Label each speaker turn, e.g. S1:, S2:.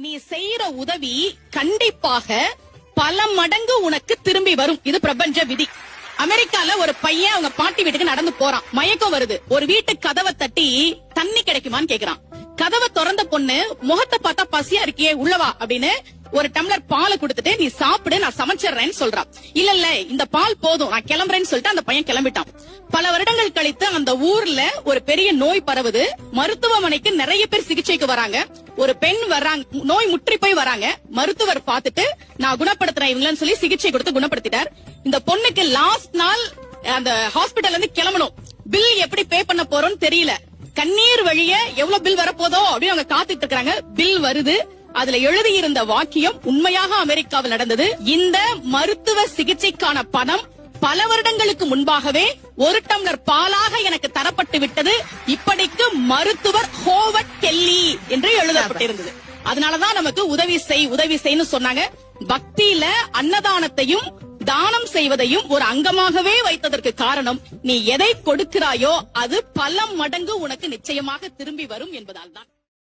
S1: நீ செய்யற உதவி கண்டிப்பாக பல மடங்கு உனக்கு திரும்பி வரும். இது பிரபஞ்ச விதி. அமெரிக்கால ஒரு பையன் அவங்க பாட்டி வீட்டுக்கு நடந்து போறான். மயக்கம் வருது. ஒரு வீட்டு கதவை தட்டி தண்ணி கிடைக்குமான்னு கேக்குறான். கதவை திறந்த பொண்ணு முகத்தை பார்த்தா பசியா இருக்கியே உள்ளவா அப்படின்னு ஒரு டம்ளர் பாலை கொடுத்துட்டு நீ சாப்பிடு நான் சமைச்சிடுறேன்னு சொல்றான். இல்ல இந்த பால் போதும் நான் கிளம்புறேன்னு சொல்லிட்டு அந்த பையன் கிளம்பிட்டான். பல வருடங்கள் கழித்து அந்த ஊர்ல ஒரு பெரிய நோய் பரவுது. மருத்துவமனைக்கு நிறைய பேர் சிகிச்சைக்கு வராங்க. ஒரு பெண் வர்றாங்க, நோய் முற்றி போய் வராங்க. மருத்துவர் பார்த்துட்டு நான் குணப்படுத்துறேன் இவங்கன்னு சொல்லி சிகிச்சை கொடுத்து குணப்படுத்திட்டார். இந்த பொண்ணுக்கு லாஸ்ட் நாள் அந்த ஹாஸ்பிட்டல்ல இருந்து கிளம்பணும். பில் எப்படி பே பண்ண போறோம்னு தெரியல. கண்ணீர் வழிய எவ்வளவு பில் வரப்போதோ அப்படின்னு அவங்க காத்துட்டு இருக்காங்க. பில் வருது. அதுல எழுதியிருந்த வாக்கியம் உண்மையாக அமெரிக்காவில் நடந்தது. இந்த மருத்துவ சிகிச்சைக்கான பணம் பல வருடங்களுக்கு முன்பாகவே ஒரு டம்ளர் பாலாக எனக்கு தரப்பட்டு விட்டது. இப்படிக்கு மருத்துவர் ஹோவர்ட் கெல்லி என்று எழுதப்பட்டிருந்தது. அதனாலதான் நமக்கு உதவி செய்ன்னு சொன்னாங்க. பக்தியில அன்னதானத்தையும் தானம் செய்வதையும் ஒரு அங்கமாகவே வைத்ததற்கு காரணம் நீ எதை கொடுக்கிறாயோ அது பல மடங்கு உனக்கு நிச்சயமாக திரும்பி வரும் என்பதால் தான்.